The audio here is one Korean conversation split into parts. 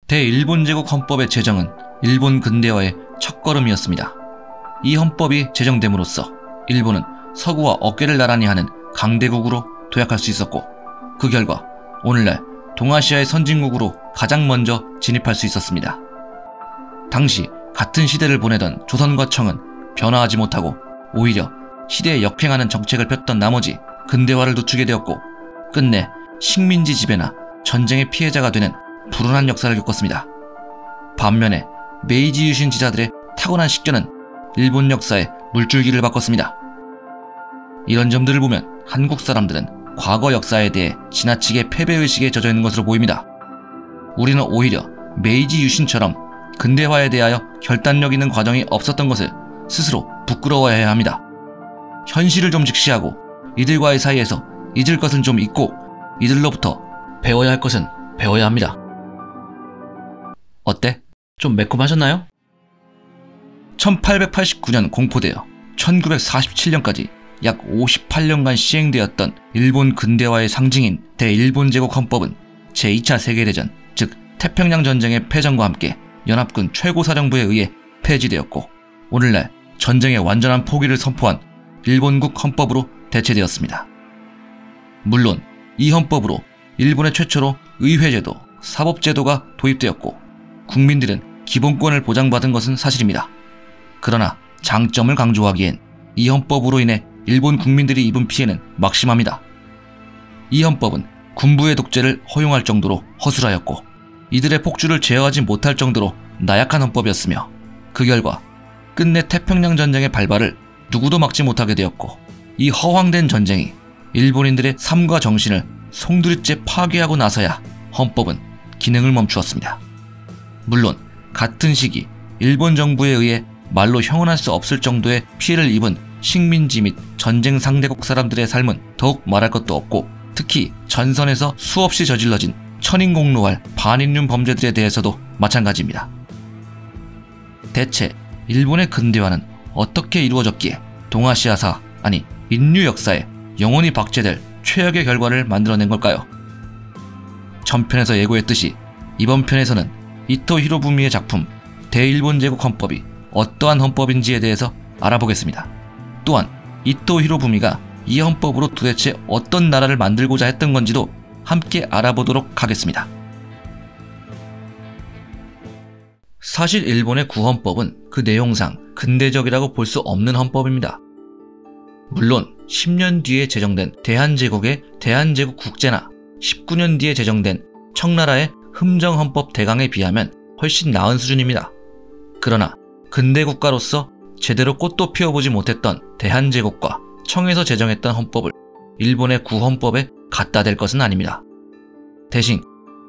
대일본 제국 헌법의 제정은 일본 근대화의 첫걸음이었습니다. 이 헌법이 제정됨으로써 일본은 서구와 어깨를 나란히 하는 강대국으로 도약할 수 있었고, 그 결과 오늘날 동아시아의 선진국으로 가장 먼저 진입할 수 있었습니다. 당시 같은 시대를 보내던 조선과 청은 변화하지 못하고 오히려 시대에 역행하는 정책을 폈던 나머지 근대화를 늦추게 되었고, 끝내 식민지 지배나 전쟁의 피해자가 되는 불운한 역사를 겪었습니다. 반면에 메이지 유신 지사들의 타고난 식견은 일본 역사에 물줄기를 바꿨습니다. 이런 점들을 보면 한국 사람들은 과거 역사에 대해 지나치게 패배의식에 젖어 있는 것으로 보입니다. 우리는 오히려 메이지 유신처럼 근대화에 대하여 결단력 있는 과정이 없었던 것을 스스로 부끄러워해야 합니다. 현실을 좀 직시하고 이들과의 사이에서 잊을 것은 좀 잊고 이들로부터 배워야 할 것은 배워야 합니다. 어때? 좀 매콤하셨나요? 1889년 공포되어 1947년까지 약 58년간 시행되었던 일본 근대화의 상징인 대일본 제국 헌법은 제2차 세계대전, 즉 태평양 전쟁의 패전과 함께 연합군 최고사령부에 의해 폐지되었고, 오늘날 전쟁의 완전한 포기를 선포한 일본국 헌법으로 대체되었습니다. 물론 이 헌법으로 일본의 최초로 의회제도, 사법제도가 도입되었고 국민들은 기본권을 보장받은 것은 사실입니다. 그러나 장점을 강조하기엔 이 헌법으로 인해 일본 국민들이 입은 피해는 막심합니다. 이 헌법은 군부의 독재를 허용할 정도로 허술하였고 이들의 폭주를 제어하지 못할 정도로 나약한 헌법이었으며, 그 결과 끝내 태평양 전쟁의 발발을 누구도 막지 못하게 되었고, 이 허황된 전쟁이 일본인들의 삶과 정신을 송두리째 파괴하고 나서야 헌법은 기능을 멈추었습니다. 물론 같은 시기 일본 정부에 의해 말로 형언할 수 없을 정도의 피해를 입은 식민지 및 전쟁 상대국 사람들의 삶은 더욱 말할 것도 없고, 특히 전선에서 수없이 저질러진 천인공노할 반인륜 범죄들에 대해서도 마찬가지입니다. 대체 일본의 근대화는 어떻게 이루어졌기에 동아시아사, 아니 인류 역사에 영원히 박제될 최악의 결과를 만들어낸 걸까요? 전편에서 예고했듯이 이번 편에서는 이토 히로부미의 작품 대일본 제국 헌법이 어떠한 헌법인지에 대해서 알아보겠습니다. 또한 이토 히로부미가 이 헌법으로 도대체 어떤 나라를 만들고자 했던 건지도 함께 알아보도록 하겠습니다. 사실 일본의 구헌법은 그 내용상 근대적이라고 볼 수 없는 헌법입니다. 물론 10년 뒤에 제정된 대한제국의 대한제국 국제나 19년 뒤에 제정된 청나라의 흠정헌법 대강에 비하면 훨씬 나은 수준입니다. 그러나 근대국가로서 제대로 꽃도 피워보지 못했던 대한제국과 청에서 제정했던 헌법을 일본의 구헌법에 갖다 댈 것은 아닙니다. 대신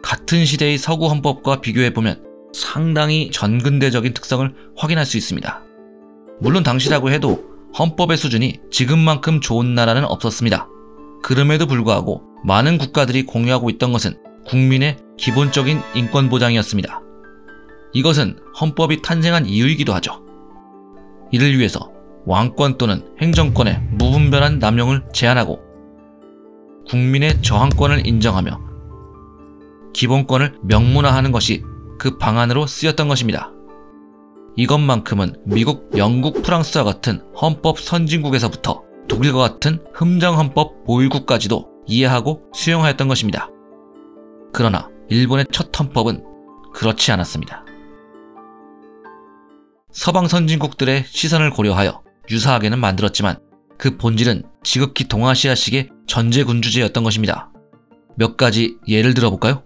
같은 시대의 서구 헌법과 비교해보면 상당히 전근대적인 특성을 확인할 수 있습니다. 물론 당시라고 해도 헌법의 수준이 지금만큼 좋은 나라는 없었습니다. 그럼에도 불구하고 많은 국가들이 공유하고 있던 것은 국민의 기본적인 인권 보장이었습니다. 이것은 헌법이 탄생한 이유이기도 하죠. 이를 위해서 왕권 또는 행정권의 무분별한 남용을 제한하고 국민의 저항권을 인정하며 기본권을 명문화하는 것이 그 방안으로 쓰였던 것입니다. 이것만큼은 미국, 영국, 프랑스와 같은 헌법 선진국에서부터 독일과 같은 흠정헌법 보유국까지도 이해하고 수용하였던 것입니다. 그러나 일본의 첫 헌법은 그렇지 않았습니다. 서방 선진국들의 시선을 고려하여 유사하게는 만들었지만 그 본질은 지극히 동아시아식의 전제군주제였던 것입니다. 몇 가지 예를 들어볼까요?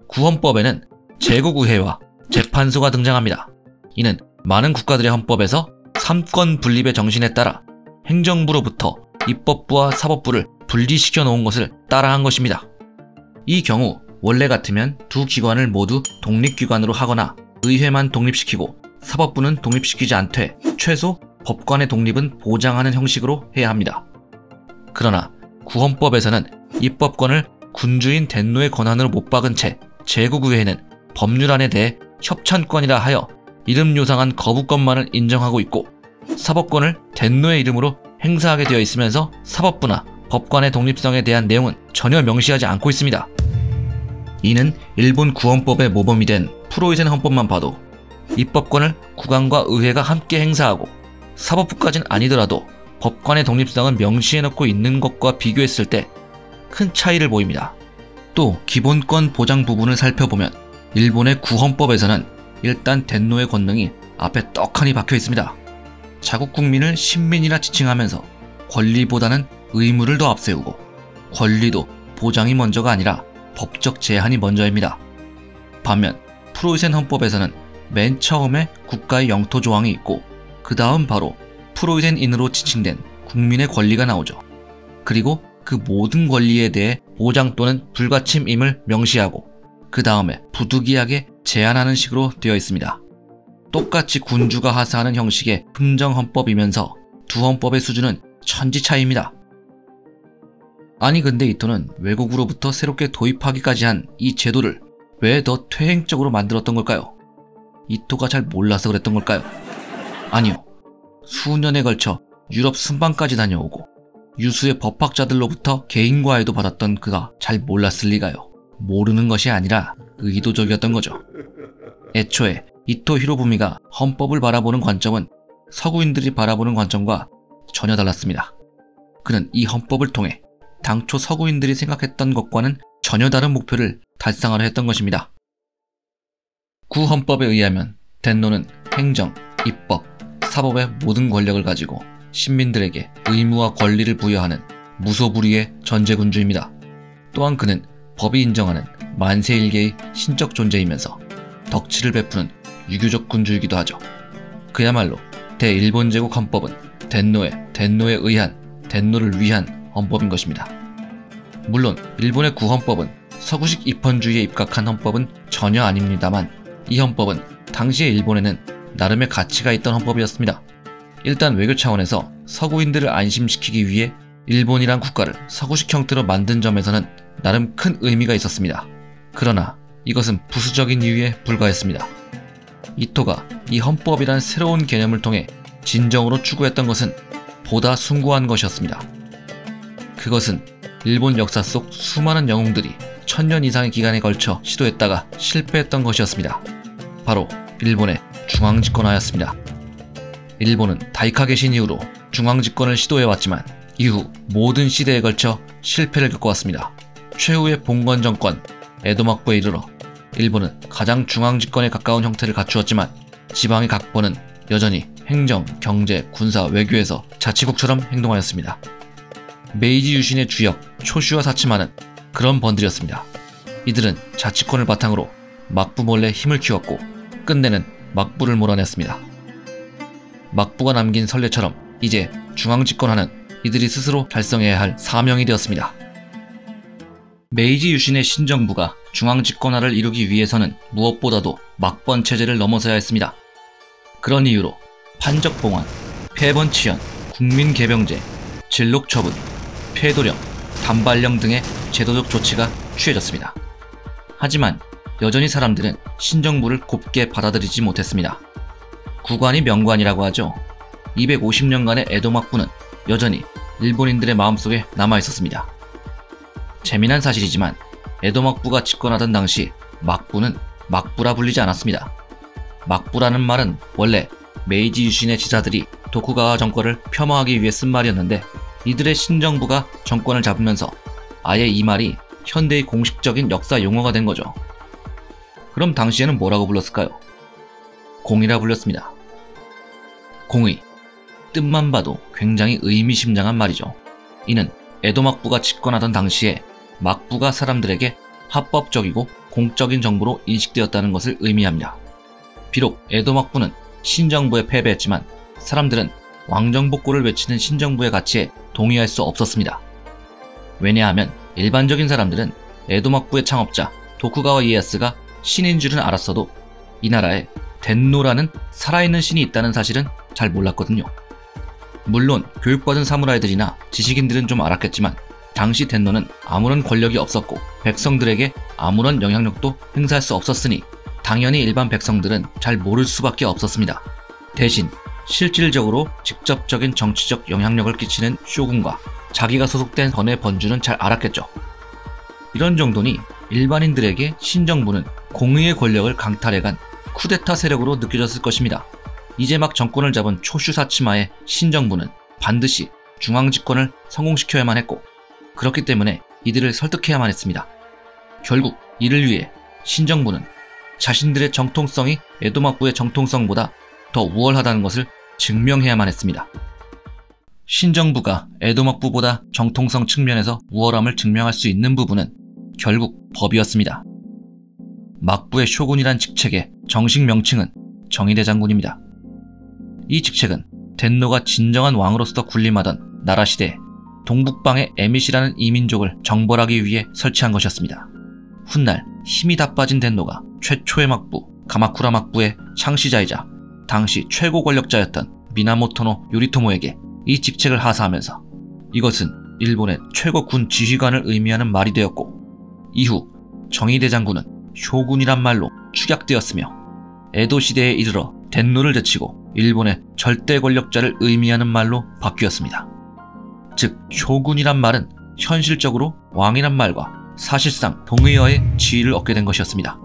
구헌법에는 제국의회와 재판소가 등장합니다. 이는 많은 국가들의 헌법에서 삼권 분립의 정신에 따라 행정부로부터 입법부와 사법부를 분리시켜 놓은 것을 따라한 것입니다. 이 경우 원래 같으면 두 기관을 모두 독립기관으로 하거나 의회만 독립시키고 사법부는 독립시키지 않되 최소 법관의 독립은 보장하는 형식으로 해야 합니다. 그러나 구헌법에서는 입법권을 군주인 덴노의 권한으로 못 박은 채 제국의회는 법률안에 대해 협찬권이라 하여 이름 요상한 거부권만을 인정하고 있고, 사법권을 덴노의 이름으로 행사하게 되어 있으면서 사법부나 법관의 독립성에 대한 내용은 전혀 명시하지 않고 있습니다. 이는 일본 구헌법의 모범이 된 프로이센 헌법만 봐도 입법권을 국왕과 의회가 함께 행사하고 사법부까진 아니더라도 법관의 독립성은 명시해놓고 있는 것과 비교했을 때 큰 차이를 보입니다. 또 기본권 보장 부분을 살펴보면 일본의 구헌법에서는 일단 덴노의 권능이 앞에 떡하니 박혀 있습니다. 자국 국민을 신민이라 지칭하면서 권리보다는 의무를 더 앞세우고 권리도 보장이 먼저가 아니라 법적 제한이 먼저입니다. 반면 프로이센 헌법에서는 맨 처음에 국가의 영토 조항이 있고 그 다음 바로 프로이센인으로 지칭된 국민의 권리가 나오죠. 그리고 그 모든 권리에 대해 보장 또는 불가침임을 명시하고 그 다음에 부득이하게 제한하는 식으로 되어 있습니다. 똑같이 군주가 하사하는 형식의 흥정헌법이면서 두 헌법의 수준은 천지 차이입니다. 아니 근데 이토는 외국으로부터 새롭게 도입하기까지 한 이 제도를 왜 더 퇴행적으로 만들었던 걸까요? 이토가 잘 몰라서 그랬던 걸까요? 아니요. 수년에 걸쳐 유럽 순방까지 다녀오고 유수의 법학자들로부터 개인 과외도 받았던 그가 잘 몰랐을 리가요. 모르는 것이 아니라 의도적이었던 거죠. 애초에 이토 히로부미가 헌법을 바라보는 관점은 서구인들이 바라보는 관점과 전혀 달랐습니다. 그는 이 헌법을 통해 당초 서구인들이 생각했던 것과는 전혀 다른 목표를 달성하려 했던 것입니다. 구헌법에 의하면 덴노는 행정, 입법, 사법의 모든 권력을 가지고 신민들에게 의무와 권리를 부여하는 무소불위의 전제군주입니다. 또한 그는 법이 인정하는 만세일계의 신적 존재이면서 덕치를 베푸는 유교적 군주이기도 하죠. 그야말로 대일본제국 헌법은 덴노에 의한, 덴노를 위한 헌법인 것입니다. 물론 일본의 구헌법은 서구식 입헌주의에 입각한 헌법은 전혀 아닙니다만 이 헌법은 당시의 일본에는 나름의 가치가 있던 헌법이었습니다. 일단 외교 차원에서 서구인들을 안심시키기 위해 일본이란 국가를 서구식 형태로 만든 점에서는 나름 큰 의미가 있었습니다. 그러나 이것은 부수적인 이유에 불과했습니다. 이토가 이 헌법이란 새로운 개념을 통해 진정으로 추구했던 것은 보다 숭고한 것이었습니다. 그것은 일본 역사 속 수많은 영웅들이 1000년 이상의 기간에 걸쳐 시도했다가 실패했던 것이었습니다. 바로 일본의 중앙집권화였습니다. 일본은 다이카게신 이후로 중앙집권을 시도해왔지만 이후 모든 시대에 걸쳐 실패를 겪어왔습니다. 최후의 봉건 정권 에도막부에 이르러 일본은 가장 중앙집권에 가까운 형태를 갖추었지만 지방의 각본은 여전히 행정, 경제, 군사, 외교에서 자치국처럼 행동하였습니다. 메이지 유신의 주역 초슈와 사치마는 그런 번들이었습니다. 이들은 자치권을 바탕으로 막부 몰래 힘을 키웠고 끝내는 막부를 몰아냈습니다. 막부가 남긴 선례처럼 이제 중앙집권화는 이들이 스스로 달성해야 할 사명이 되었습니다. 메이지 유신의 신정부가 중앙집권화를 이루기 위해서는 무엇보다도 막번 체제를 넘어서야 했습니다. 그런 이유로 판적봉환, 폐번치연, 국민개병제, 진록처분, 폐도령, 단발령 등의 제도적 조치가 취해졌습니다. 하지만 여전히 사람들은 신정부를 곱게 받아들이지 못했습니다. 구관이 명관이라고 하죠. 250년간의 에도막부는 여전히 일본인들의 마음속에 남아있었습니다. 재미난 사실이지만 에도막부가 집권하던 당시 막부는 막부라 불리지 않았습니다. 막부라는 말은 원래 메이지 유신의 지사들이 도쿠가와 정권을 폄하하기 위해 쓴 말이었는데 이들의 신정부가 정권을 잡으면서 아예 이 말이 현대의 공식적인 역사 용어가 된 거죠. 그럼 당시에는 뭐라고 불렀을까요? 공이라 불렸습니다. 공의, 뜻만 봐도 굉장히 의미심장한 말이죠. 이는 에도막부가 집권하던 당시에 막부가 사람들에게 합법적이고 공적인 정부로 인식되었다는 것을 의미합니다. 비록 에도막부는 신정부에 패배했지만 사람들은 왕정복고를 외치는 신정부의 가치에 동의할 수 없었습니다. 왜냐하면 일반적인 사람들은 에도막부의 창업자 도쿠가와 이에야스가 신인 줄은 알았어도 이 나라에 덴노라는 살아있는 신이 있다는 사실은 잘 몰랐거든요. 물론 교육받은 사무라이들이나 지식인들은 좀 알았겠지만 당시 덴노는 아무런 권력이 없었고 백성들에게 아무런 영향력도 행사할 수 없었으니 당연히 일반 백성들은 잘 모를 수밖에 없었습니다. 대신 실질적으로 직접적인 정치적 영향력을 끼치는 쇼군과 자기가 소속된 번의 번주는 잘 알았겠죠. 이런 정도니 일반인들에게 신정부는 공의의 권력을 강탈해간 쿠데타 세력으로 느껴졌을 것입니다. 이제 막 정권을 잡은 초슈 사치마의 신정부는 반드시 중앙 집권을 성공시켜야만 했고, 그렇기 때문에 이들을 설득해야만 했습니다. 결국 이를 위해 신정부는 자신들의 정통성이 에도막부의 정통성보다 더 우월하다는 것을 증명해야만 했습니다. 신정부가 에도막부보다 정통성 측면에서 우월함을 증명할 수 있는 부분은 결국 법이었습니다. 막부의 쇼군이란 직책의 정식 명칭은 정의대 장군입니다. 이 직책은 덴노가 진정한 왕으로서 군림하던 나라 시대에 동북방의 에밋이라는 이민족을 정벌하기 위해 설치한 것이었습니다. 훗날 힘이 다 빠진 덴노가 최초의 막부, 가마쿠라 막부의 창시자이자 당시 최고 권력자였던 미나모토노 요리토모에게 이 직책을 하사하면서 이것은 일본의 최고 군 지휘관을 의미하는 말이 되었고, 이후 정의대 장군은 쇼군이란 말로 축약되었으며 에도 시대에 이르러 덴노를 제치고 일본의 절대 권력자를 의미하는 말로 바뀌었습니다. 즉 쇼군이란 말은 현실적으로 왕이란 말과 사실상 동의어의 지위를 얻게 된 것이었습니다.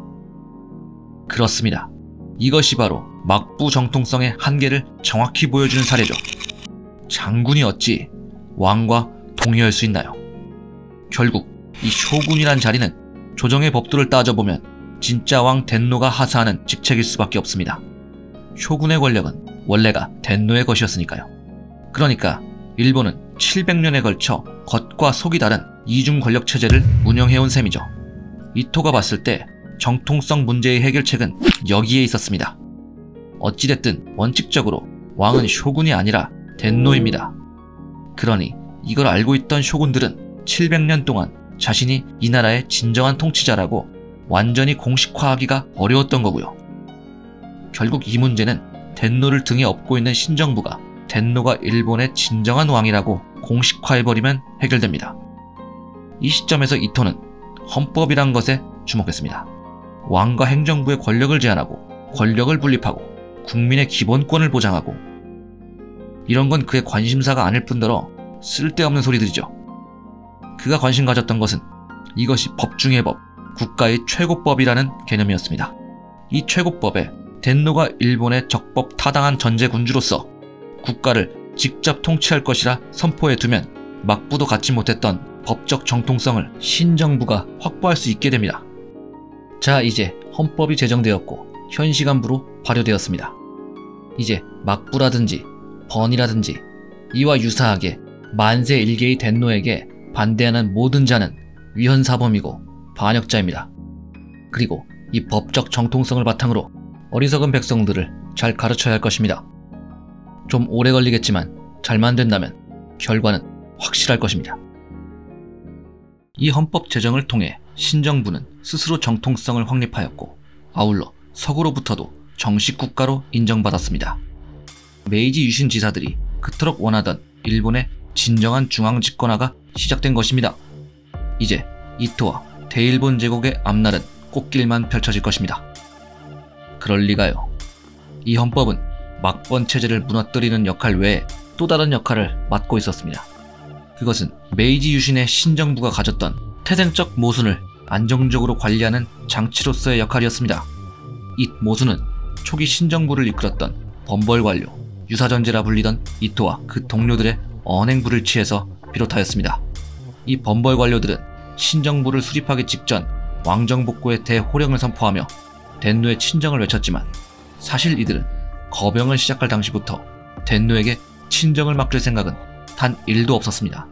그렇습니다. 이것이 바로 막부 정통성의 한계를 정확히 보여주는 사례죠. 장군이 어찌 왕과 동의할 수 있나요? 결국 이 쇼군이란 자리는 조정의 법도를 따져보면 진짜 왕 덴노가 하사하는 직책일 수밖에 없습니다. 쇼군의 권력은 원래가 덴노의 것이었으니까요. 그러니까 일본은 700년에 걸쳐 겉과 속이 다른 이중 권력 체제를 운영해온 셈이죠. 이토가 봤을 때 정통성 문제의 해결책은 여기에 있었습니다. 어찌됐든 원칙적으로 왕은 쇼군이 아니라 덴노입니다. 그러니 이걸 알고 있던 쇼군들은 700년 동안 자신이 이 나라의 진정한 통치자라고 완전히 공식화하기가 어려웠던 거고요. 결국 이 문제는 덴노를 등에 업고 있는 신정부가 덴노가 일본의 진정한 왕이라고 공식화해버리면 해결됩니다. 이 시점에서 이토는 헌법이란 것에 주목했습니다. 왕과 행정부의 권력을 제한하고 권력을 분립하고 국민의 기본권을 보장하고, 이런 건 그의 관심사가 아닐 뿐더러 쓸데없는 소리들이죠. 그가 관심 가졌던 것은 이것이 법 중의 법, 국가의 최고법이라는 개념이었습니다. 이 최고법에 덴노가 일본의 적법 타당한 전제 군주로서 국가를 직접 통치할 것이라 선포해 두면 막부도 갖지 못했던 법적 정통성을 신정부가 확보할 수 있게 됩니다. 자, 이제 헌법이 제정되었고 현 시간부로 발효되었습니다. 이제 막부라든지 번이라든지 이와 유사하게 만세 일개의 덴노에게 반대하는 모든 자는 위헌사범이고 반역자입니다. 그리고 이 법적 정통성을 바탕으로 어리석은 백성들을 잘 가르쳐야 할 것입니다. 좀 오래 걸리겠지만 잘만 된다면 결과는 확실할 것입니다. 이 헌법 제정을 통해 신정부는 스스로 정통성을 확립하였고, 아울러 서구로부터도 정식 국가로 인정받았습니다. 메이지 유신 지사들이 그토록 원하던 일본의 진정한 중앙 집권화가 시작된 것입니다. 이제 이토와 대일본 제국의 앞날은 꽃길만 펼쳐질 것입니다. 그럴 리가요. 이 헌법은 막번 체제를 무너뜨리는 역할 외에 또 다른 역할을 맡고 있었습니다. 그것은 메이지 유신의 신정부가 가졌던 태생적 모순을 안정적으로 관리하는 장치로서의 역할이었습니다. 이 모순은 초기 신정부를 이끌었던 범벌관료, 유사전제라 불리던 이토와 그 동료들의 언행불일치에서 비롯하였습니다. 이 범벌관료들은 신정부를 수립하기 직전 왕정복구의 대호령을 선포하며 덴노의 친정을 외쳤지만, 사실 이들은 거병을 시작할 당시부터 덴노에게 친정을 맡길 생각은 단 1도 없었습니다.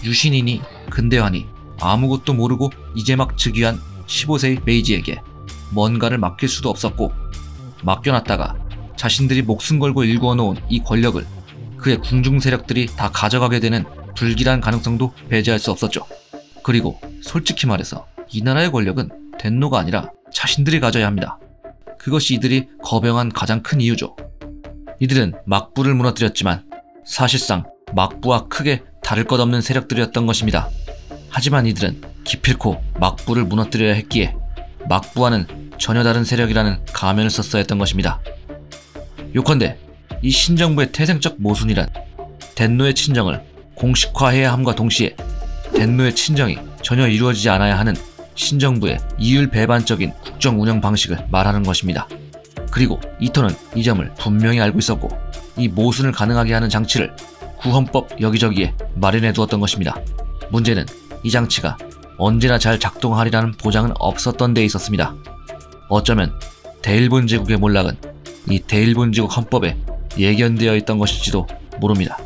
유신이니 근대화니 아무것도 모르고 이제 막 즉위한 15세의 메이지에게 뭔가를 맡길 수도 없었고, 맡겨놨다가 자신들이 목숨 걸고 일구어 놓은 이 권력을 그의 궁중 세력들이 다 가져가게 되는 불길한 가능성도 배제할 수 없었죠. 그리고 솔직히 말해서 이 나라의 권력은 덴노가 아니라 자신들이 가져야 합니다. 그것이 이들이 거병한 가장 큰 이유죠. 이들은 막부를 무너뜨렸지만 사실상 막부와 크게 다를 것 없는 세력들이었던 것입니다. 하지만 이들은 기필코 막부를 무너뜨려야 했기에 막부와는 전혀 다른 세력이라는 가면을 썼어야 했던 것입니다. 요컨대 이 신정부의 태생적 모순이란 덴노의 친정을 공식화해야 함과 동시에 덴노의 친정이 전혀 이루어지지 않아야 하는 신정부의 이율 배반적인 국정 운영 방식을 말하는 것입니다. 그리고 이토는 이 점을 분명히 알고 있었고 이 모순을 가능하게 하는 장치를 구헌법 여기저기에 마련해 두었던 것입니다. 문제는 이 장치가 언제나 잘 작동하리라는 보장은 없었던 데 있었습니다. 어쩌면 대일본 제국의 몰락은 이 대일본 제국 헌법에 예견되어 있던 것일지도 모릅니다.